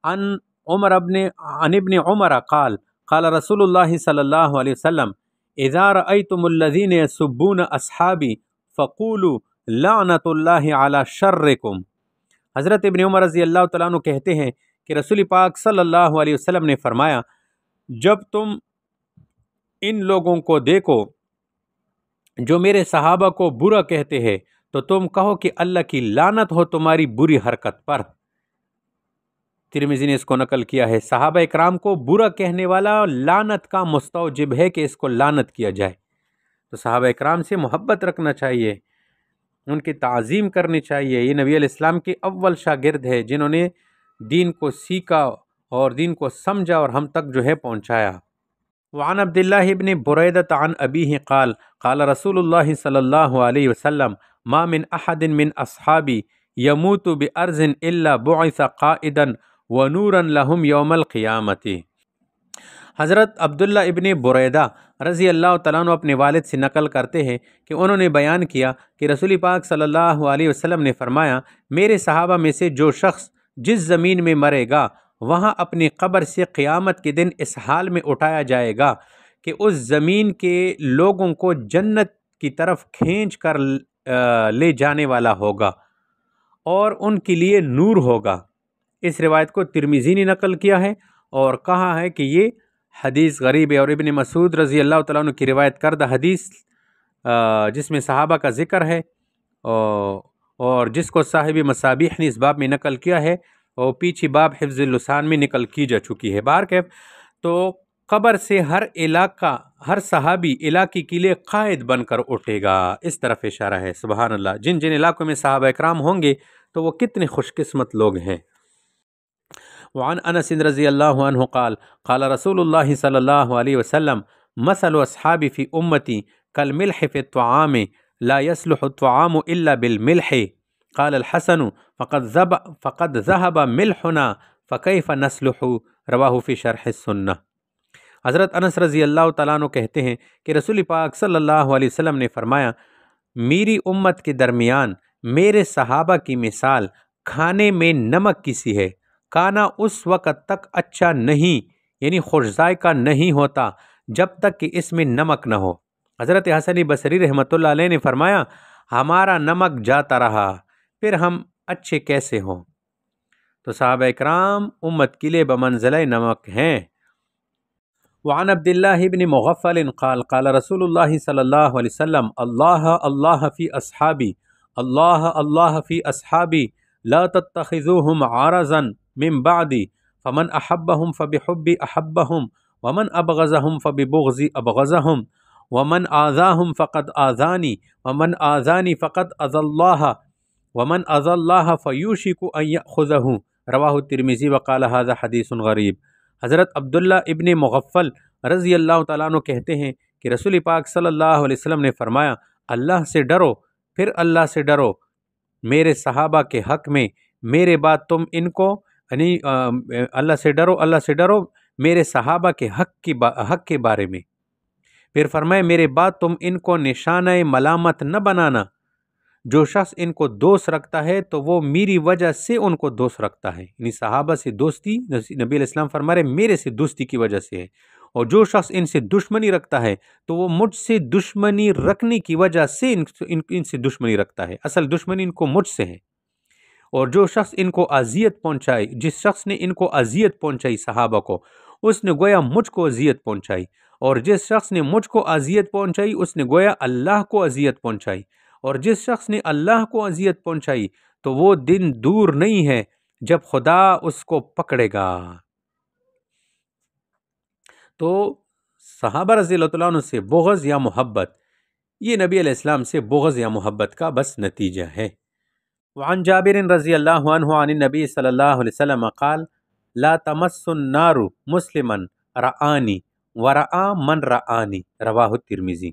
عن ابن عمر قال قال رسول اللہ صلی اللہ علیہ وسلم اذا رأيتم الذين يسبون اصحابي فقولوا لعنت اللہ علی شرکم۔ حضرت ابن عمر رضی اللہ تعالیٰ عنہ کہتے ہیں کہ رسول پاک صلی اللہ علیہ وسلم نے فرمایا، جب تم ان لوگوں کو دیکھو جو میرے صحابہ کو برا کہتے ہیں تو تم کہو کہ اللہ کی لعنت ہو تمہاری بری حرکت پر۔ ترمذی نے اس کو نقل کیا ہے۔ صحابہ اکرام کو برا کہنے والا لعنت کا مستوجب ہے کہ اس کو لعنت کیا جائے۔ تو صحابہ اکرام سے محبت رکھنا چاہیے، ان کی تعظیم کرنی چاہیے۔ یہ نبی علیہ السلام کے اول شاگرد ہے جنہوں نے دین کو سیکھا اور دین کو سمجھا اور ہم تک جو ہے پہنچایا۔ وعن عبداللہ ابن بریدۃ عن ابیہ قال قال رسول اللہ صلی اللہ علیہ وسلم ما من احد من اصحابی یموت بارض الا بعث قائدا ونورا لهم یوم القیامت۔ حضرت عبداللہ ابن بریدہ رضی اللہ تعالیٰ عنہ اپنے والد سے نقل کرتے ہیں کہ انہوں نے بیان کیا کہ رسول پاک صلی اللہ علیہ وسلم نے فرمایا، میرے صحابہ میں سے جو شخص جس زمین میں مرے گا وہاں اپنی قبر سے قیامت کے دن اس حال میں اٹھایا جائے گا کہ اس زمین کے لوگوں کو جنت کی طرف کھینچ کر لے جانے والا ہوگا اور ان کے لیے نور ہوگا۔ اس روایت کو ترمذی نے نقل کیا ہے اور کہا ہے کہ یہ حدیث غریب ہے، اور ابن مسعود رضی اللہ تعالیٰ عنہ کی روایت کردہ حدیث جس میں صحابہ کا ذکر ہے اور جس کو صاحب مصابیح نے اس باب میں نقل کیا ہے اور پیچھے باب حفظ اللسان میں نقل کی جا چکی ہے۔ بہرکیف تو قبر سے ہر صحابی علاقے کے لیے قائد بن کر اٹھے گا، اس طرف اشارہ ہے۔ سبحان اللہ، جن جن علاقوں میں صحابہ اکرام ہوں گے تو وہ کتنے خوش قسمت لوگ ہیں۔ وعن انس رضی اللہ عنہ قال قال رسول اللہ صلی اللہ علیہ وسلم مثل اصحابی فی امتی کالملح فی الطعام لا يصلح الطعام الا بالملح قال الحسن فقد ذهب ملحنا فكيف نصلح رواہ فی شرح السنہ۔ حضرت انس رضی اللہ تعالیٰ عنہ کہتے ہیں کہ رسول پاک صلی اللہ علیہ وسلم نے فرمایا، میری امت کے درمیان میرے صحابہ کی مثال کھانے میں نمک کی سی ہے، کھانا اس وقت تک اچھا نہیں یعنی خوش ذائقہ نہیں ہوتا جب تک کہ اس میں نمک نہ ہو۔ حضرت حسن بصری رحمۃ اللہ علیہ نے فرمایا، ہمارا نمک جاتا رہا پھر ہم اچھے کیسے ہوں؟ تو صحابہ اکرام امت کے لیے بمنزلہ نمک ہیں۔ وعن عبداللہ ابن مغفل قال قال رسول اللہ صلی اللہ علیہ وسلم اللہ اللہ فی اصحابی اللہ اللہ فی اصحابی لا تتخذوهم عارضا من بعدی فمن احبهم فبحبی احبهم ومن ابغضهم فببغضی ابغضهم ومن آذاهم فقد آذانی ومن آذانی فقد اذى الله ومن اذى الله فیوشک ان یأخذه رواہ الترمذی وقال هذا حدیث غریب۔ حضرت عبداللہ ابن مغفل رضی اللہ تعالیٰ عنہ کہتے ہیں کہ رسول پاک صلی اللہ علیہ وسلم نے فرمایا، اللہ سے ڈرو پھر اللہ سے ڈرو، میرے صحابہ کے حق میں میرے بعد تم ان کو یعنی اللہ سے ڈرو میرے صحابہ کے حق کے بارے میں، پھر فرمائے میرے بعد تم ان کو نشانہ ملامت نہ بنانا، جو شخص ان کو دوست رکھتا ہے تو وہ میری وجہ سے ان کو دوست رکھتا ہے، یعنی صحابہ سے دوستی نبی علیہ السلام فرما رہے میرے سے دوستی کی وجہ سے ہے، اور جو شخص ان سے دشمنی رکھتا ہے تو وہ مجھ سے دشمنی رکھنے کی وجہ سے ان سے دشمنی رکھتا ہے، اصل دشمنی ان کو مجھ سے ہے۔ اور جو شخص ان کو اذیت پہنچائی، جس شخص نے ان کو اذیت پہنچائی صحابہ کو، اس نے گویا مجھ کو اذیت پہنچائی، اور جس شخص نے مجھ کو اذیت پہنچائی اس نے گویا اللہ کو اذیت پہنچائی، اور جس شخص نے اللہ کو اذیت پہنچائی تو وہ دن دور نہیں ہے جب خدا اس کو پکڑے گا۔ تو صحابہ رضی اللہ عنہ سے بغض یا محبت، یہ نبی علیہ السلام سے بغض یا محبت کا بس نتیجہ ہے۔ وعن جابر رضی اللہ عنہ عن النبی صلی اللہ علیہ وسلم قال لا تمس النار مسلما رآنی ورآ من رآنی رواہ الترمذی۔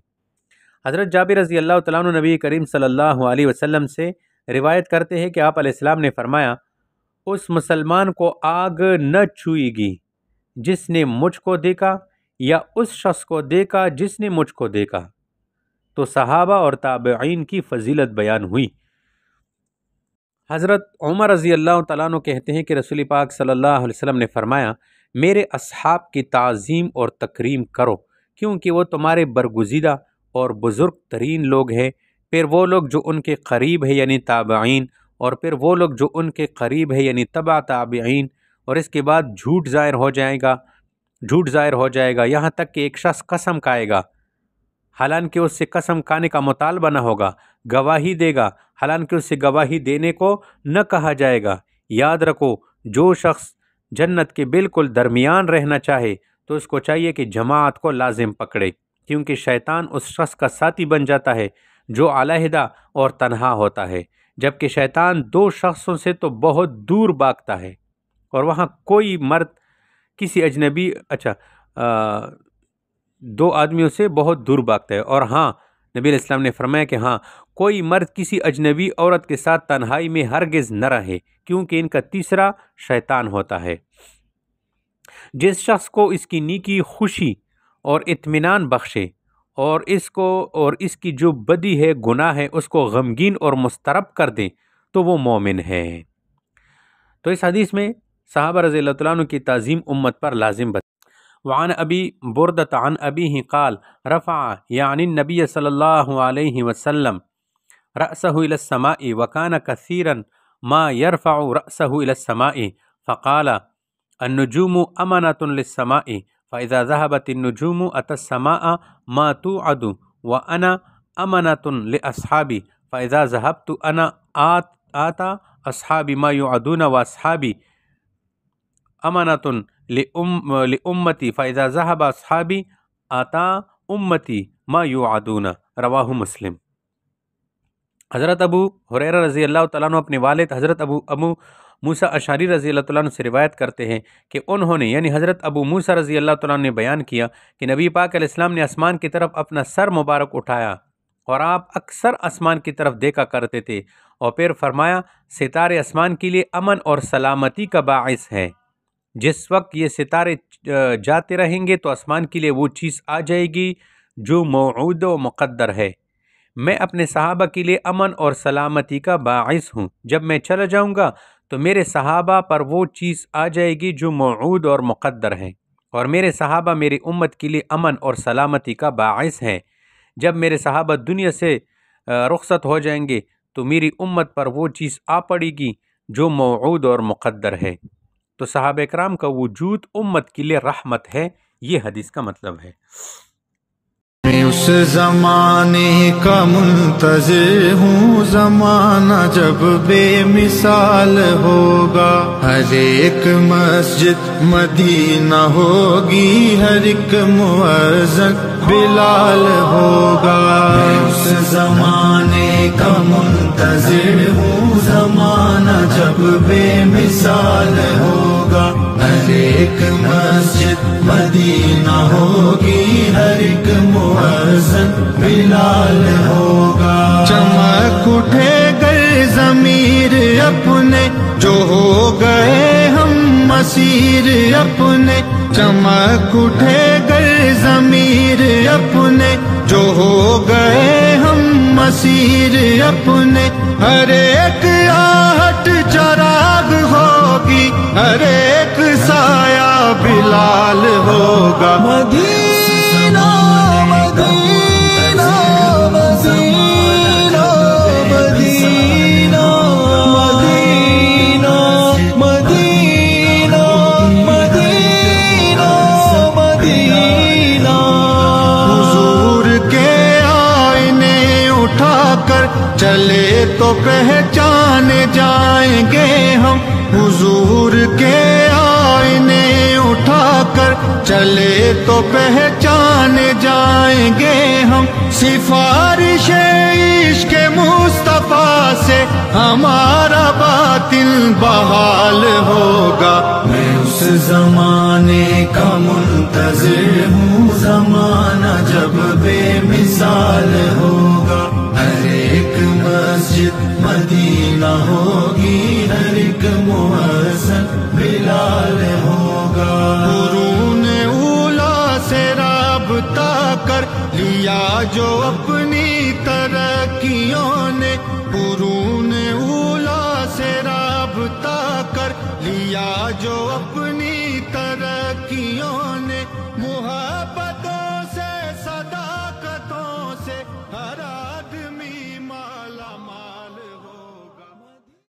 حضرت جابر رضی اللہ تعالیٰ عنہ نبی کریم صلی اللہ علیہ وسلم سے روایت کرتے ہیں کہ آپ علیہ السلام نے فرمایا، اس مسلمان کو آگ نہ چھوئے گی جس نے مجھ کو دیکھا یا اس شخص کو دیکھا جس نے مجھ کو دیکھا۔ تو صحابہ اور تابعین کی فضیلت بیان ہوئی۔ حضرت عمر رضی اللہ تعالیٰ عنہ کہتے ہیں کہ رسول پاک صلی اللہ علیہ وسلم نے فرمایا، میرے اصحاب کی تعظیم اور تکریم کرو، کیونکہ وہ تمہارے برگزیدہ اور بزرگ ترین لوگ ہیں، پھر وہ لوگ جو ان کے قریب ہے یعنی تابعین، اور پھر وہ لوگ جو ان کے قریب ہے یعنی تبع تابعین، اور اس کے بعد جھوٹ ظاہر ہو جائے گا یہاں تک کہ ایک شخص قسم کھائے گا حالانکہ اس سے قسم کھانے کا مطالبہ نہ ہوگا، گواہی دے گا حالانکہ اس سے گواہی دینے کو نہ کہا جائے گا۔ یاد رکھو، جو شخص جنت کے بالکل درمیان رہنا چاہے تو اس کو چاہیے کہ جماعت کو لازم پکڑے، کیونکہ شیطان اس شخص کا ساتھی بن جاتا ہے جو علیحدہ اور تنہا ہوتا ہے، جبکہ شیطان دو شخصوں سے تو بہت دور بھاگتا ہے، اور وہاں کوئی مرد کسی اجنبی دو آدمیوں سے بہت دور بھاگتا ہے، اور ہاں نبی علیہ السلام نے فرمایا کہ ہاں کوئی مرد کسی اجنبی عورت کے ساتھ تنہائی میں ہرگز نہ رہے، کیونکہ ان کا تیسرا شیطان ہوتا ہے۔ جس شخص کو اس کی نیکی خوشی اور اطمینان بخشے اور اس کی جو بدی ہے گناہ ہے اس کو غمگین اور مضطرب کر دیں تو وہ مومن ہے۔ تو اس حدیث میں صحابہ رضی اللہ تعالیٰ عنہ کی تعظیم امت پر لازم بتا۔ وعن ابی بردۃ عن ابیہ قال رفع یعنی النبی صلی اللہ علیہ وسلم رأسہ الی السماء وکان کثیرا ما یرفع رأسہ الی السماء فقال النجوم امنۃ للسماء فاذا ذهبت النجوم اتى السماء ما توعد وانا امنۃ لاصحابی فاذا ذهبت انا آتى اصحابی ما يوعدون واصحابی امنۃ لأمتی فاذا ذهب اصحابی آتا امتی ما یوعدون، رواہ مسلم۔ حضرت ابو ہریرہ رضی اللہ تعالیٰ عنہ اپنے والد حضرت ابو موسیٰ اشعری رضی اللہ تعالیٰ عنہ سے روایت کرتے ہیں کہ انہوں نے یعنی حضرت ابو موسیٰ رضی اللہ تعالیٰ عنہ نے بیان کیا کہ نبی پاک علیہ السلام نے آسمان کی طرف اپنا سر مبارک اٹھایا اور آپ اکثر آسمان کی طرف دیکھا کرتے تھے، اور پھر فرمایا ستارے آسمان کے لیے امن اور سلامتی کا باعث ہے، جس وقت یہ ستارے جاتے رہیں گے تو آسمان کے لیے وہ چیز آ جائے گی جو موعود و مقدر ہے۔ میں اپنے صحابہ کے لیے امن اور سلامتی کا باعث ہوں، جب میں چلا جاؤں گا تو میرے صحابہ پر وہ چیز آ جائے گی جو موعود اور مقدر ہے، اور میرے صحابہ میری امت کے لیے امن اور سلامتی کا باعث ہیں۔ جب میرے صحابہ دنیا سے رخصت ہو جائیں گے تو میری امت پر وہ چیز آ پڑے گی جو موعود اور مقدر ہے۔ تو صحابہ کرام کا وجود امت کے لیے رحمت ہے، یہ حدیث کا مطلب ہے۔ میں اس زمانے کا منتظر ہوں، زمانہ جب بے مثال ہوگا، ہر ایک مسجد مدینہ ہوگی، ہر ایک مؤذن بلال ہوگا۔ میں اس زمانے کا منتظر ہوں، زمانہ جب بے مثال ہوگا، ہر ایک مسجد مدینہ ہوگی، ہر ایک مؤذن بلال ہوگا۔ چمک اٹھے گئے ضمیر اپنے جو ہو گئے ہم مسیر اپنے، چمک اٹھے گئے ضمیر اپنے جو ہو گئے ہم مسیر اپنے، ہر ایک آہٹ چراغ ہوگی، ہر ایک سایہ بلال ہوگا۔ مدینہ مدینہ مدینہ مدینہ مدینہ مدینہ مدینہ مدینہ، حضور کے آئینے اٹھا کر چلے تو پہچانے جائیں گے ہم، حضور کے آئینے اٹھا کر چلے تو پہچانے جائیں گے ہم، سفارش عشق مصطفیٰ سے ہمارا باطن بحال ہوگا۔ میں اس زمانے کا منتظر ہوں، زمانہ جب بے مثال ہوگا، ہر ایک مسجد مدینہ ہوگی، ہر ایک مؤذن بلال ہوگا۔ قرون اولیٰ سے رابطہ کر لیا جو اپنی ترقیوں نے، قرون اولیٰ سے جو اپنی ترقیوں